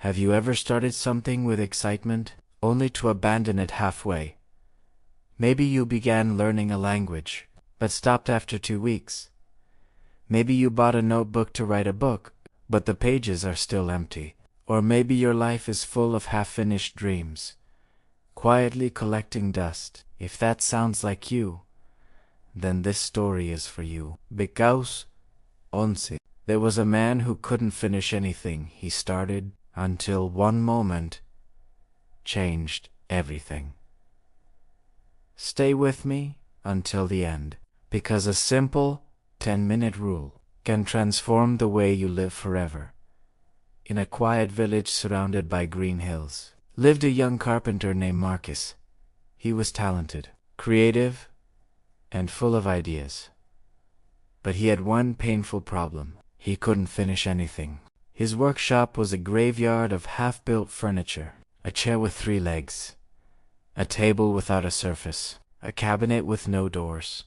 Have you ever started something with excitement, only to abandon it halfway? Maybe you began learning a language, but stopped after 2 weeks. Maybe you bought a notebook to write a book, but the pages are still empty. Or maybe your life is full of half-finished dreams, quietly collecting dust. If that sounds like you, then this story is for you. Because, once, there was a man who couldn't finish anything he started until one moment changed everything. Stay with me until the end, because a simple 10-minute rule can transform the way you live forever. In a quiet village surrounded by green hills, lived a young carpenter named Marcus. He was talented, creative, and full of ideas. But he had one painful problem. He couldn't finish anything. His workshop was a graveyard of half-built furniture, a chair with 3 legs, a table without a surface, a cabinet with no doors.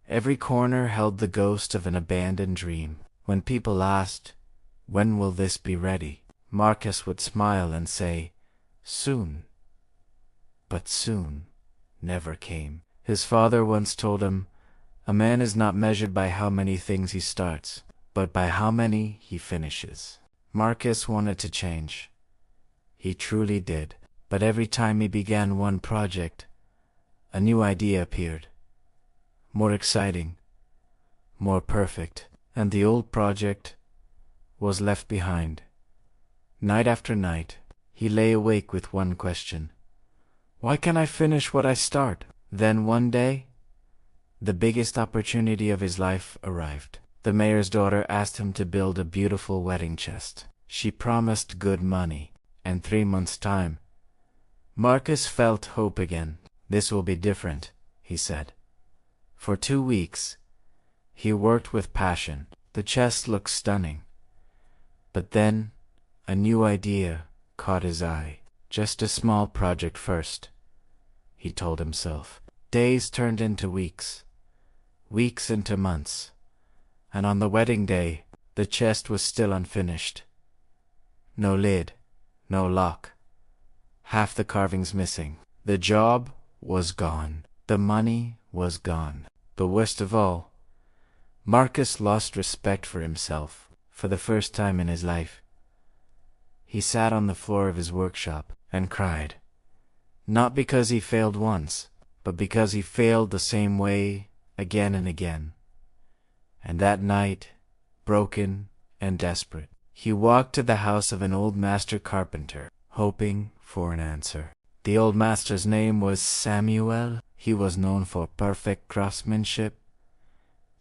Every corner held the ghost of an abandoned dream. When people asked, "When will this be ready?" Marcus would smile and say, "Soon." But soon never came. His father once told him, "A man is not measured by how many things he starts, but by how many he finishes." Marcus wanted to change. He truly did. But every time he began one project, a new idea appeared. More exciting, more perfect, and the old project was left behind. Night after night, he lay awake with one question: why can't I finish what I start? Then one day, the biggest opportunity of his life arrived. The mayor's daughter asked him to build a beautiful wedding chest. She promised good money, and 3 months' time. Marcus felt hope again. "This will be different," he said. For 2 weeks, he worked with passion. The chest looked stunning. But then, a new idea caught his eye. Just a small project first, he told himself. Days turned into weeks, weeks into months, and on the wedding day, the chest was still unfinished. No lid, no lock, half the carvings missing. The job was gone. The money was gone. But worst of all, Marcus lost respect for himself for the first time in his life. He sat on the floor of his workshop and cried, not because he failed once, but because he failed the same way again and again. And that night, broken and desperate, he walked to the house of an old master carpenter, hoping for an answer. The old master's name was Samuel. He was known for perfect craftsmanship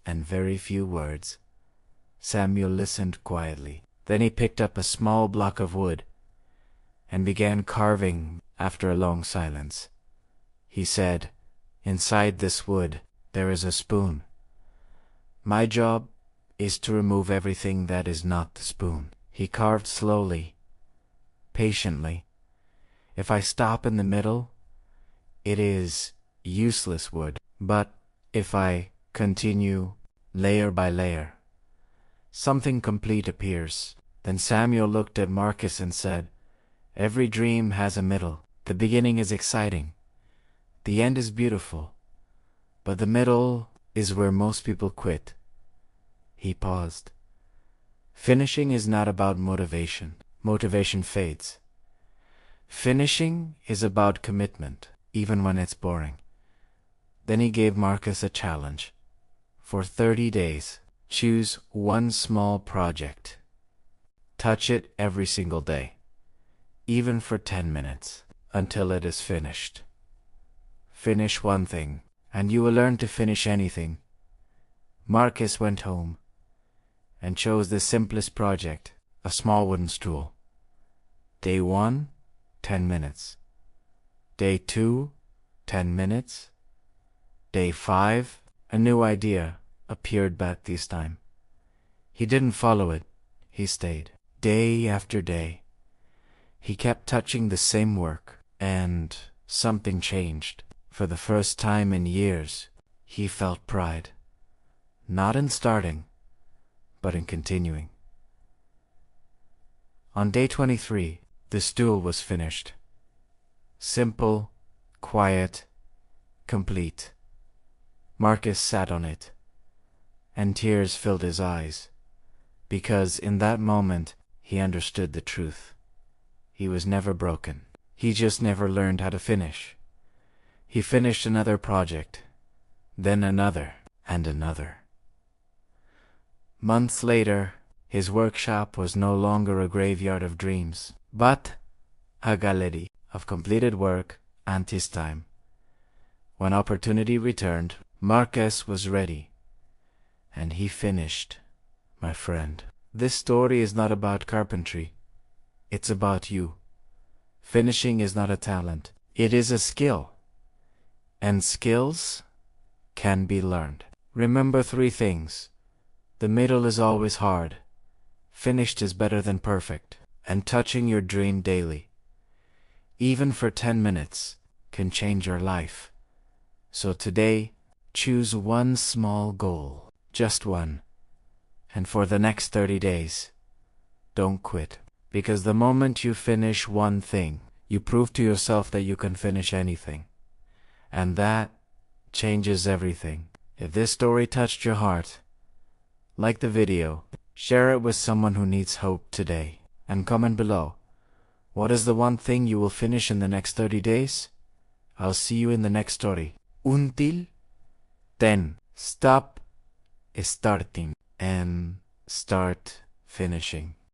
and very few words. Samuel listened quietly. Then he picked up a small block of wood and began carving. After a long silence, he said, "Inside this wood, there is a spoon. My job is to remove everything that is not the spoon." He carved slowly, patiently. If I stop in the middle, it is useless wood. But if I continue layer by layer, something complete appears. Then Samuel looked at Marcus and said, "Every dream has a middle. The beginning is exciting. The end is beautiful. But the middle is where most people quit." He paused. Finishing is not about motivation. Motivation fades. Finishing is about commitment, even when it's boring. Then he gave Marcus a challenge. For 30 days, choose one small project. Touch it every single day, even for 10 minutes, until it is finished. Finish one thing, and you will learn to finish anything. Marcus went home and chose the simplest project, a small wooden stool. Day 1, 10 minutes. Day 2, 10 minutes. Day 5, a new idea appeared back this time. He didn't follow it, he stayed. Day after day, he kept touching the same work, and something changed. For the first time in years, he felt pride. Not in starting, but in continuing. On day 23, the stool was finished. Simple, quiet, complete. Marcus sat on it, and tears filled his eyes, because in that moment he understood the truth. He was never broken. He just never learned how to finish. He finished another project, then another, and another. Months later, his workshop was no longer a graveyard of dreams, but a gallery of completed work and his time. When opportunity returned, Marcus was ready, and he finished, my friend. This story is not about carpentry. It's about you. Finishing is not a talent. It is a skill. And skills can be learned. Remember 3 things. The middle is always hard. Finished is better than perfect. And touching your dream daily, even for 10 minutes, can change your life. So today, choose one small goal. Just one. And for the next 30 days, don't quit. Because the moment you finish one thing, you prove to yourself that you can finish anything. And that changes everything. If this story touched your heart, like the video, share it with someone who needs hope today, and comment below. What is the one thing you will finish in the next 30 days? I'll see you in the next story. Until then, stop starting and start finishing.